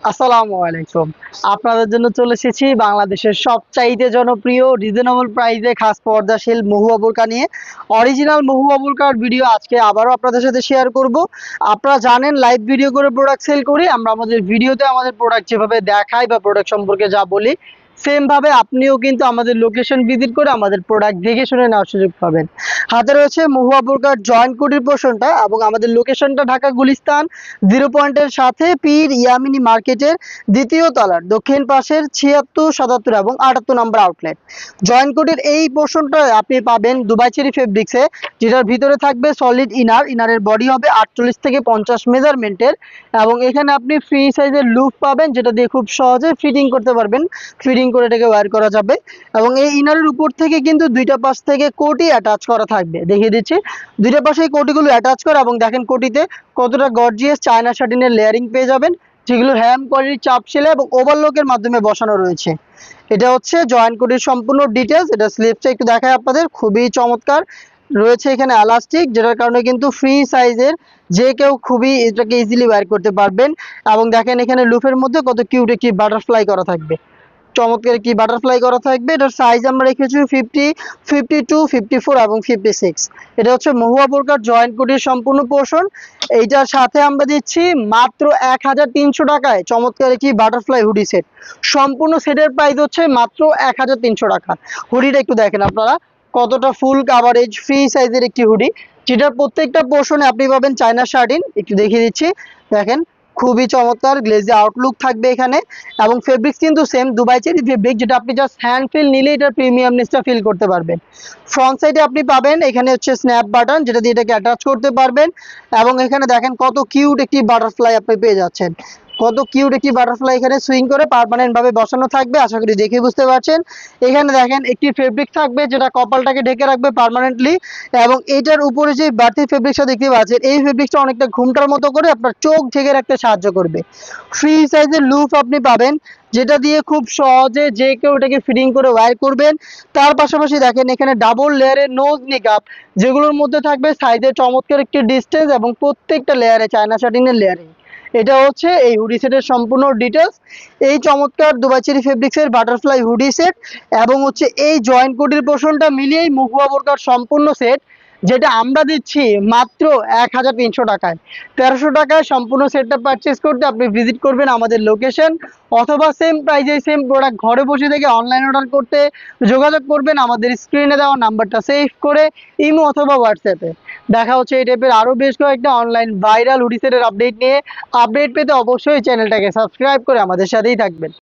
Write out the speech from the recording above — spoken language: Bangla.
আসসালামু আলাইকুম। আপনাদের জন্য চলে এসেছি বাংলাদেশের সবচাইতে জনপ্রিয় রিজনেবল প্রাইসে খাস পর্দাশীল মহুয়া বোরকা নিয়ে। অরিজিনাল মহুয়া বোরকার ভিডিও আজকে আবারও আপনাদের সাথে শেয়ার করব। আপনারা জানেন লাইভ ভিডিও করে প্রোডাক্ট সেল করি আমরা। আমাদের ভিডিওতে আমাদের প্রোডাক্ট যেভাবে দেখাই বা প্রোডাক্ট সম্পর্কে যা বলি, সেম ভাবে আপনিও কিন্তু আমাদের লোকেশন ভিজিট করে আমাদের প্রোডাক্ট দেখে শুনে নেওয়ার সুযোগ পাবেন। হাতে রয়েছে মহুয়া বোরকার জয়েন্ট কোটির পোর্শনটা এবং আমাদের লোকেশনটা ঢাকা গুলিস্তান 0 পয়েন্টের সাথে পীর ইয়ামিনী মার্কেটের দ্বিতীয় তলার দক্ষিণ পাশের 76, 77 এবং 78 নম্বর আউটলেট। জয়েন্ট কোটের এই পোর্শনটা আপনি পাবেন দুবাই চেরি ফেব্রিক্সে, যেটার ভিতরে থাকবে সলিড ইনারের বডি হবে 48 থেকে 50 মেজারমেন্টের এবং এখানে আপনি ফ্রি সাইজের লুপ পাবেন, যেটা দিয়ে খুব সহজে ফিটিং করতে পারবেন। ফিটিং করে এটাকে ওয়্যার করা যাবে এবং এই ইনারের উপর থেকে কিন্তু দুইটা পাশ থেকে কোটি অ্যাটাচ করা থাকবে। দেখিয়ে দিচ্ছি, দুইটা পাশে এই কোটিগুলো অ্যাটাচ করা এবং দেখেন কোটিতে কতটা গর্জিয়াস চায়না শাটিনের লেয়ারিং পেয়ে যাবেন, যেগুলো হ্যাম কোয়ালিটির চাপ সেলাই এবং ওভারলকের মাধ্যমে বসানো রয়েছে। এটা হচ্ছে জয়েন্ট কোটির সম্পূর্ণ ডিটেলস। এটা স্লিপসটা একটু দেখায় আপনাদের, খুবই চমৎকার রয়েছে। এখানে এলাস্টিক, যেটার কারণে কিন্তু ফ্রি সাইজের যে কেউ খুবই এটাকে ইজিলি ওয়্যার করতে পারবেন। এবং দেখেন এখানে লুপের মধ্যে কত কিউট একটি বাটারফ্লাই করা থাকবে, চমৎকার কি বাটারফ্লাই করা থাকবে। এটার সাইজ আমরা রেখেছি 50, 52, 54 এবং 56। এটা হচ্ছে মহুয়া বোরকার জয়েন্ট কোটির সম্পূর্ণ পোর্শন। এইটার সাথে আমরা দিচ্ছি মাত্র 1300 টাকায় চমৎকার একটি বাটারফ্লাই হুডি সেট। সম্পূর্ণ সেটের প্রাইস হচ্ছে মাত্র 1300 টাকা। হুডিটা একটু দেখেন আপনারা, কতটা ফুল কাভারেজ ফ্রি সাইজের একটি হুডি, যেটার প্রত্যেকটা পোর্শনে আপনি পাবেন চায়না শার্টিন। একটু দেখিয়ে দিচ্ছি, দেখেন খুবই চমৎকার গ্লেজি আউটলুক থাকবে এখানে। এবং ফেব্রিক্স কিন্তু সেম দুবাই চেরি ফেব্রিক, যেটা আপনি জাস্ট হ্যান্ড ফিল নিলে এটার প্রিমিয়ামনেসটা ফিল করতে পারবেন। ফ্রন্ট সাইডে আপনি পাবেন এখানে হচ্ছে স্ন্যাপ বাটন, যেটা দিয়ে এটাকে অ্যাটাচ করতে পারবেন। এবং এখানে দেখেন কত কিউট একটি বাটারফ্লাই আপনি পেয়ে যাচ্ছেন, কত কিউট একটি বাটারফ্লাই এখানে সুইং করে পার্মানেন্ট ভাবে বসানো থাকবে। আশা করি দেখে বুঝতে পারছেন। এখানে দেখেন একটি ফেব্রিক থাকবে যেটা কপালটাকে ঢেকে রাখবে পার্মানেন্টলি। এবং এটার উপরে যে বাড়তি ফেব্রিক্সটা দেখতে পাচ্ছেন, এই ফেব্রিক্সটা অনেকটা ঘুমটার মতো করে আপনার চোখ ঢেকে রাখতে সাহায্য করবে। ফ্রি সাইজের লুপ আপনি পাবেন, যেটা দিয়ে খুব সহজে যে কেউ এটাকে ফিটিং করে ওয়্যার করবেন। তার পাশাপাশি দেখেন এখানে ডাবল লেয়ারের নোজ নিকাপ, যেগুলোর মধ্যে থাকবে সাইজের চমৎকার একটি ডিস্টেন্স এবং প্রত্যেকটা লেয়ারে চায়না শাটিনের লেয়ারিং। এটা হচ্ছে এই হুডি সেটের সম্পূর্ণ ডিটেলস। এই চমৎকার দুবাই চেরি ফেব্রিক্সের বাটারফ্লাই হুডি সেট এবং হচ্ছে এই জয়েন্ট কোটির পোর্শনটা মিলিয়েই মহুয়া বোরকার সম্পূর্ণ সেট, যেটা আমরা দিচ্ছি মাত্র 1300 টাকায়। 1300 টাকায় সম্পূর্ণ সেটটা পারচেস করতে আপনি ভিজিট করবেন আমাদের লোকেশন, অথবা সেম প্রাইজে সেম প্রোডাক্ট ঘরে বসে থেকে অনলাইন অর্ডার করতে যোগাযোগ করবেন আমাদের স্ক্রিনে দেওয়া নাম্বারটা সেভ করে ইমো অথবা হোয়াটসঅ্যাপে। দেখা হচ্ছে এই টাইপের আরও বেশ কয়েকটা অনলাইন ভাইরাল হুডি সেটের আপডেট নিয়ে। আপডেট পেতে অবশ্যই চ্যানেলটাকে সাবস্ক্রাইব করে আমাদের সাথেই থাকবেন।